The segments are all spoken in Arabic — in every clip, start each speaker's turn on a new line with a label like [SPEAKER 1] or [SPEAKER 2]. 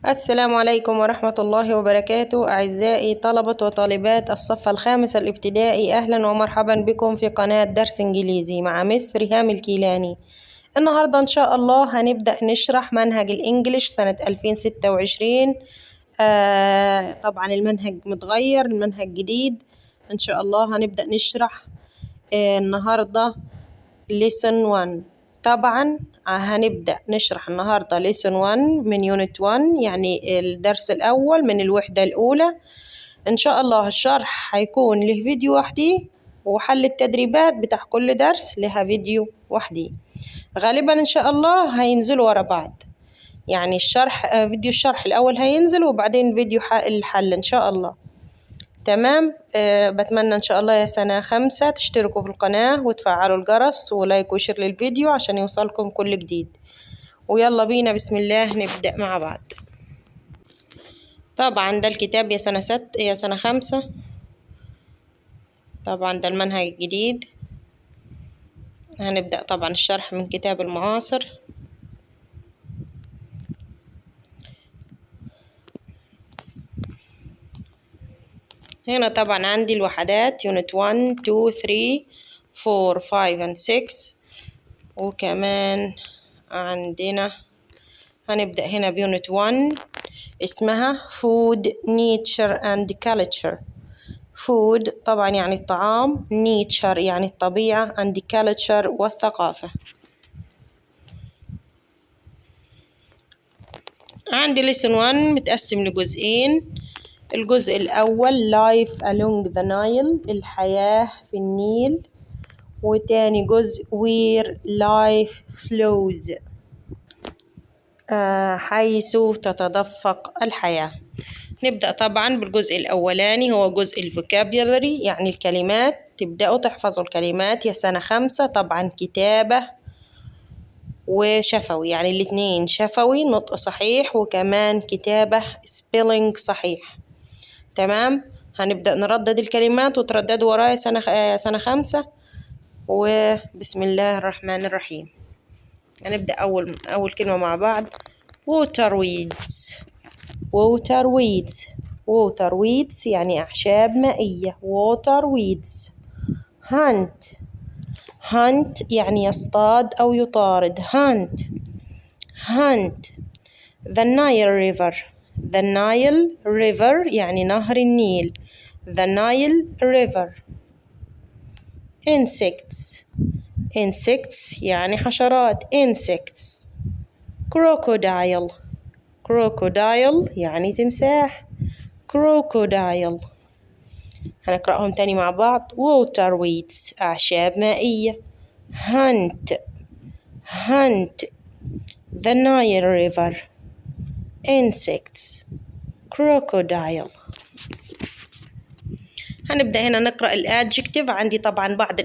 [SPEAKER 1] السلام عليكم ورحمة الله وبركاته. أعزائي طلبة وطالبات الصف الخامس الابتدائي، أهلا ومرحبا بكم في قناة درس إنجليزي مع مس ريهام الكيلاني. النهاردة إن شاء الله هنبدأ نشرح منهج الإنجليش سنة 2026. طبعا المنهج متغير، المنهج جديد. إن شاء الله هنبدأ نشرح النهاردة lesson 1. طبعا هنبدأ نشرح النهاردة lesson 1 من unit 1، يعني الدرس الأول من الوحدة الأولى. إن شاء الله الشرح هيكون له فيديو وحدي، وحل التدريبات بتاع كل درس لها فيديو وحدي. غالبا إن شاء الله هينزلوا ورا بعض، يعني الشرح فيديو الشرح الأول هينزل وبعدين فيديو الحل إن شاء الله. تمام. بتمنى إن شاء الله يا سنة 5 تشتركوا في القناة وتفعلوا الجرس ولايك وشير للفيديو عشان يوصلكم كل جديد. ويلا بينا بسم الله نبدأ مع بعض. طبعا ده الكتاب يا سنة 5. طبعا ده المنهج الجديد. هنبدأ طبعا الشرح من كتاب المعاصر. هنا طبعا عندي الوحدات unit 1 2 3 4 5 and 6، وكمان عندنا هنبدأ هنا بيونت 1 اسمها food nature and culture. food طبعا يعني الطعام، nature يعني الطبيعة، and culture والثقافة. عندي lesson 1 متقسم لجزئين. الجزء الأول life along the Nile، الحياة في النيل. وتاني جزء where life flows، حيث تتدفق الحياة. نبدأ طبعا بالجزء الأولاني، هو جزء الفوكابيولري يعني الكلمات. تبدأوا تحفظوا الكلمات يا سنة 5. طبعا كتابة وشفوي، يعني الاتنين، شفوي نطق صحيح وكمان كتابة spelling صحيح. تمام. هنبدأ نردد الكلمات وترددوا ورايا سنة 5. وبسم الله الرحمن الرحيم. هنبدأ أول كلمة مع بعض. water weeds. water weeds. water weeds يعني أعشاب مائية. water weeds. hunt. hunt يعني يصطاد أو يطارد. hunt. hunt. the Nile river. the Nile river يعني نهر النيل. the Nile river. insects. insects يعني حشرات. insects. crocodile. crocodile يعني تمساح. crocodile. هنقرأهم تاني مع بعض. water weeds أعشاب مائية. hunt. hunt. the Nile river. insects. crocodile. هنبدأ هنا نقرأ الادجكتيف. عندي طبعا بعض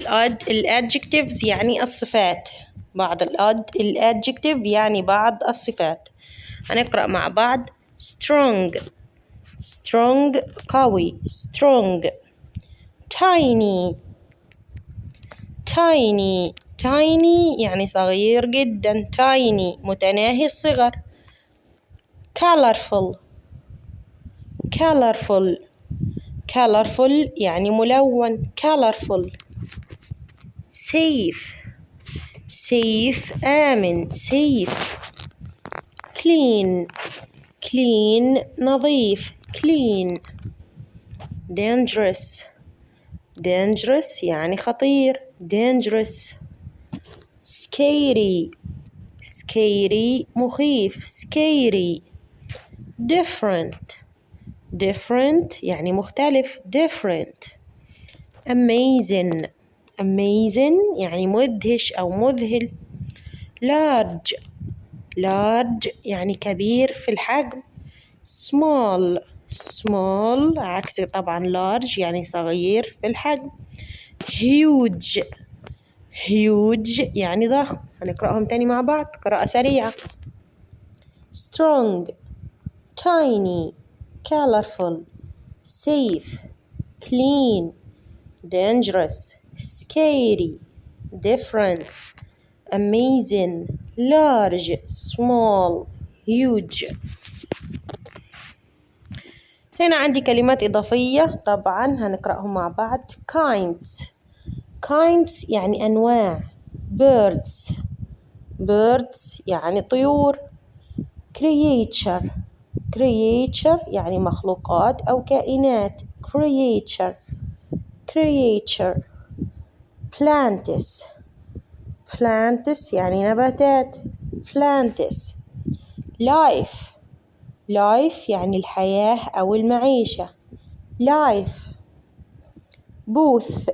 [SPEAKER 1] الادجكتيفز يعني الصفات. بعض الادجكتيف يعني بعض الصفات. هنقرأ مع بعض. strong. strong قوي. strong. tiny. tiny. tiny يعني صغير جدا. tiny متناهي الصغر. colorful. colorful. colorful يعني ملون. colorful. safe. safe آمن. safe. clean. clean نظيف. clean. dangerous. dangerous يعني خطير. dangerous. scary. scary مخيف. scary. different. different يعني مختلف. different. amazing. amazing يعني مدهش أو مذهل. large. large يعني كبير في الحجم. small. small عكس طبعا large يعني صغير في الحجم. huge. huge يعني ضخم. هنقرأهم تاني مع بعض قراءة سريعة. strong. tiny. colorful. safe. clean. dangerous. scary. different. amazing. large. small. huge. هنا عندي كلمات إضافية طبعا هنقرأهم مع بعض. kinds. kinds يعني أنواع. birds. birds يعني طيور. creature. creature يعني مخلوقات أو كائنات. creature. creature. plants. plants يعني نباتات. plants. life. life يعني الحياة أو المعيشة. life. booth.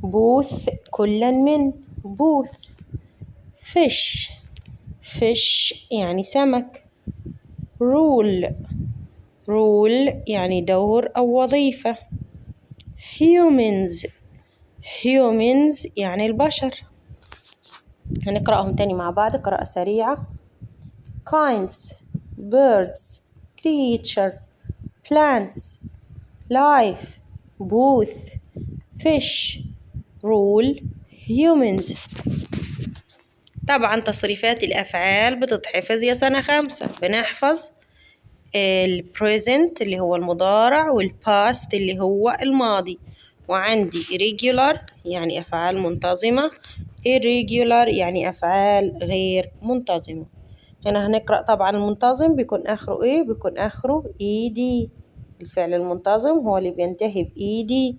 [SPEAKER 1] booth كلا من. booth. fish. fish يعني سمك. rule. rule يعني دور أو وظيفة. humans. humans يعني البشر. هنقرأهم تاني مع بعض قراءة سريعة. kinds. birds. creature. plants. life. booth. fish. rule. humans. طبعا تصريفات الأفعال بتتحفظ يا سنة 5. بنحفظ present اللي هو المضارع past اللي هو الماضي. وعندي irregular يعني أفعال منتظمة. irregular يعني أفعال غير منتظمة. هنا هنقرأ طبعا المنتظم بيكون آخره إيه؟ بيكون آخره ed. الفعل المنتظم هو اللي بينتهي ed،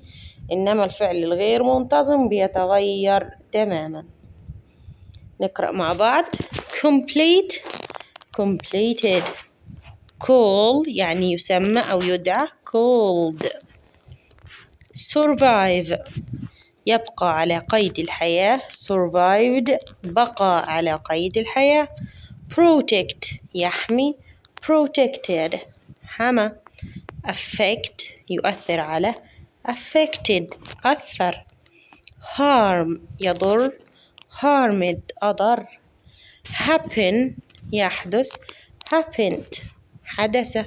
[SPEAKER 1] إنما الفعل الغير منتظم بيتغير تماما. نقرأ مع بعض. complete. completed. call يعني يسمى أو يدعى. called. survive يبقى على قيد الحياة. survived بقى على قيد الحياة. protect يحمي. protected حمى. affect يؤثر على. affected أثر. harm يضر. harmed أضر. happen يحدث. happened حدث.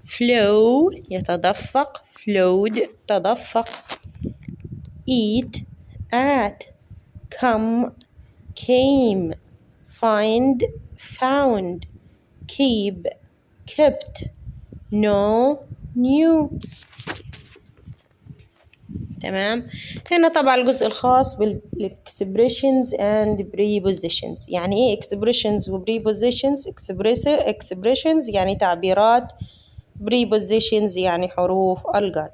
[SPEAKER 1] flow يتدفق. flowed تدفق. eat ate. come came. find found. keep kept. know knew. تمام. هنا طبعا الجزء الخاص بالexpressions and prepositions. يعني ايه expressions و prepositions؟ expressions يعني تعبيرات. prepositions يعني حروف الجر.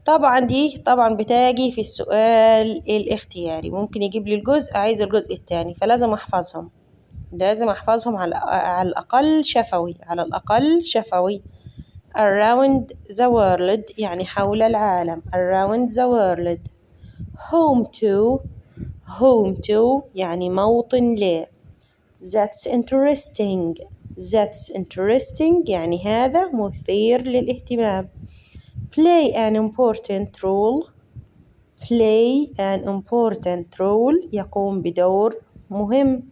[SPEAKER 1] طبعا دي طبعا بتاجي في السؤال الاختياري، ممكن يجيب لي الجزء عايز الجزء الثاني، فلازم احفظهم. لازم احفظهم على الأقل شفوي. على الأقل شفوي. around the world يعني حول العالم. around the world. home to. home to يعني موطن ل. that's interesting. that's interesting يعني هذا مثير للاهتمام. play an important role. play an important role يقوم بدور مهم.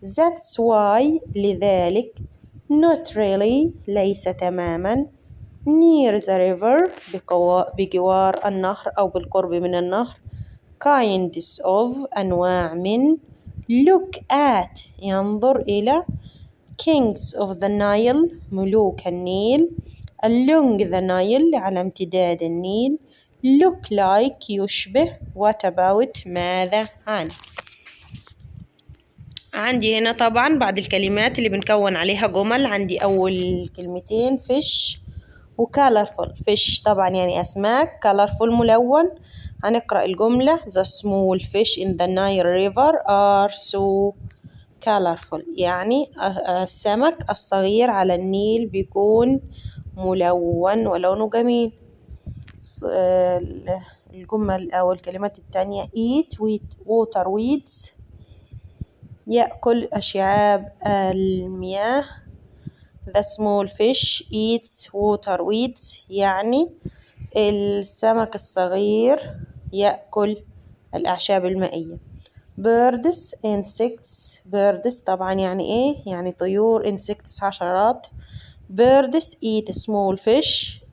[SPEAKER 1] that's why لذلك. not really ليس تماما. near the river بجوار النهر أو بالقرب من النهر. kinds of أنواع من. look at ينظر إلى. kings of the Nile ملوك النيل. along the Nile على امتداد النيل. look like يشبه. what about ماذا عن. عندي هنا طبعا بعض الكلمات اللي بنكون عليها جمل. عندي أول كلمتين fish و colorful. fish طبعا يعني أسماك. colorful ملون. هنقرأ الجملة the small fish in the Nile river are so colorful يعني السمك الصغير على النيل بيكون ملون ولونه جميل. الجمل أو الكلمات التانية eat water weeds يأكل أشعاب المياه. the small fish eats water weeds يعني السمك الصغير يأكل الأعشاب المائية. birds insects. birds طبعا يعني إيه؟ يعني طيور. insects حشرات. birds eat small fish.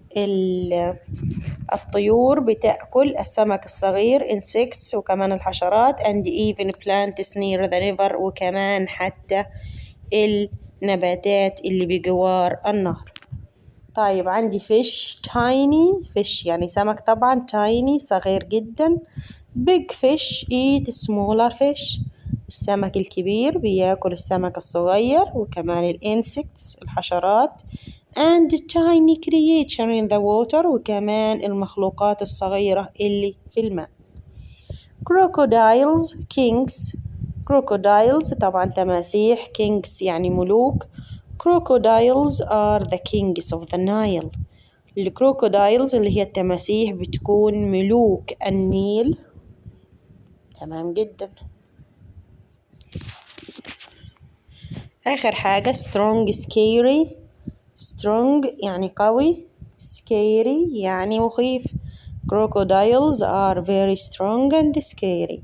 [SPEAKER 1] الطيور بتأكل السمك الصغير insects وكمان الحشرات and even plants near the river وكمان حتى النباتات اللي بجوار النهر. طيب عندي fish tiny fish يعني سمك طبعا tiny صغير جدا. big fish eat smaller fish السمك الكبير بياكل السمك الصغير وكمان insects الحشرات and tiny creature in the water وكمان المخلوقات الصغيرة اللي في الماء. crocodiles kings crocodiles طبعا تماسيح kings يعني ملوك. crocodiles are the kings of the Nile الكروكودايلز اللي هي التماسيح بتكون ملوك النيل. تمام جدا. آخر حاجة strong scary strong يعني قوي scary يعني مخيف. crocodiles are very strong and scary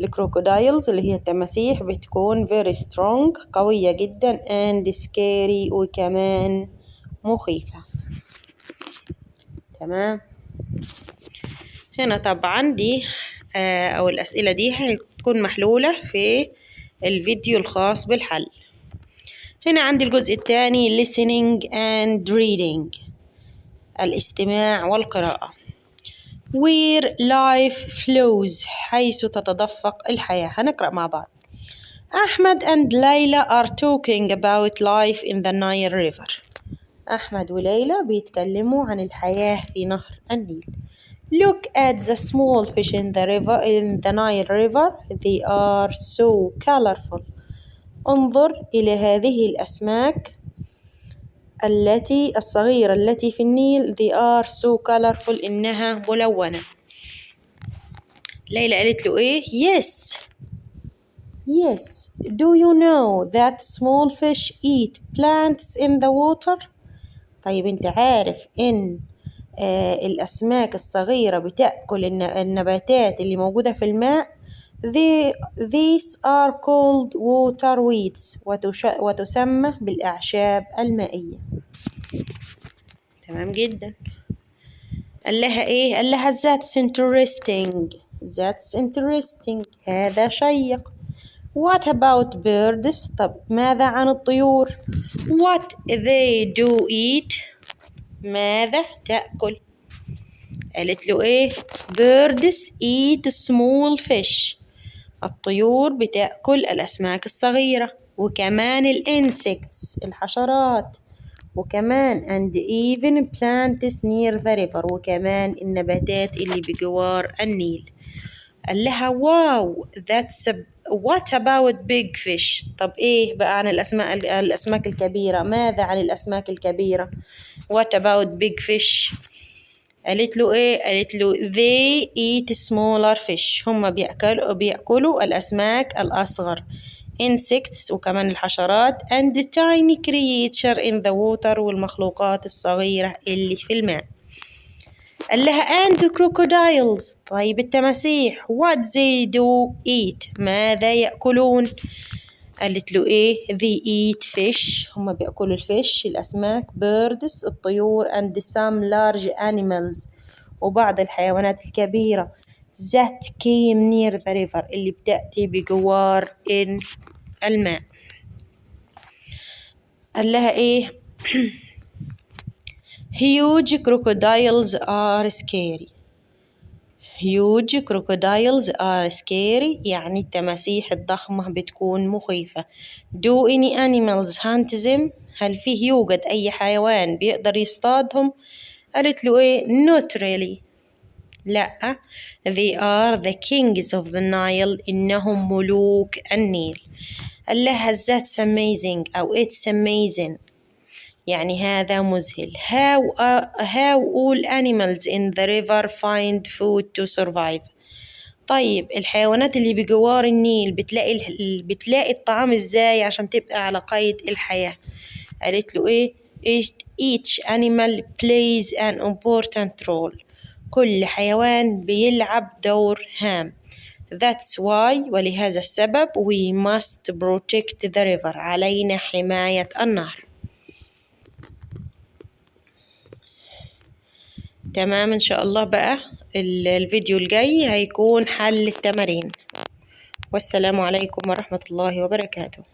[SPEAKER 1] الكروكودايلز اللي هي التماسيح بتكون very strong قوية جدا and scary وكمان مخيفة. تمام. هنا طبعا دي أو الأسئلة دي هتكون محلولة في الفيديو الخاص بالحل. هنا عندي الجزء الثاني listening and reading الاستماع والقراءة. where life flows حيث تتدفق الحياة. هنقرأ مع بعض. أحمد and ليلى are talking about life in the Nile river. أحمد وليلى بيتكلموا عن الحياة في نهر النيل. Look at the small fish in the Nile river. They are so colorful. انظر إلى هذه الأسماك الصغيرة التي في النيل. They are so colorful إنها ملونة. ليلى قالت له إيه؟ Yes. Yes. Do you know that small fish eat plants in the water? طيب أنت عارف إن الأسماك الصغيرة بتأكل النباتات اللي موجودة في الماء. These are called water weeds وتسمى بالأعشاب المائية. تمام جدا. قال لها إيه؟ قال لها that's interesting. That's interesting. هذا شيق. What about birds؟ طب ماذا عن الطيور؟ What they do eat؟ ماذا تأكل؟ قالت له إيه؟ birds eat small fish. الطيور بتأكل الأسماك الصغيرة وكمان الإنسكتس الحشرات وكمان and even plants near the river وكمان النباتات اللي بجوار النيل. قال لها واو what about big fish؟ طب إيه بقى عن الأسماك الكبيرة؟ ماذا عن الأسماك الكبيرة؟ what about big fish؟ قالت له إيه؟ قالت له they eat smaller fish. هم بيأكلوا الأسماك الأصغر insects وكمان الحشرات and tiny creature in the water والمخلوقات الصغيرة اللي في الماء. قال لها and crocodiles طيب التماسيح what they do eat ماذا يأكلون؟ قالت له إيه they eat fish هم بيأكلوا الفيش الأسماك birds الطيور and some large animals وبعض الحيوانات الكبيرة that came near the river اللي بتأتي بجوار الماء. قال لها إيه huge crocodiles are scary. huge crocodiles are scary يعني التماسيح الضخمة بتكون مخيفة. do any animals hunt them؟ هل فيه يوجد أي حيوان بيقدر يصطادهم؟ قالت له إيه not really لا they are the kings of the Nile إنهم ملوك النيل. قال لها that's amazing أو it's amazing يعني هذا مذهل. how all animals in the river find food to survive. طيب الحيوانات اللي بجوار النيل بتلاقي الطعام ازاي عشان تبقى على قيد الحياة؟ قالت له ايه each animal plays an important role. كل حيوان بيلعب دور هام. That's why ولهذا السبب we must protect the river علينا حماية النهر. تمام إن شاء الله بقى الفيديو الجاي هيكون حل التمارين. والسلام عليكم ورحمة الله وبركاته.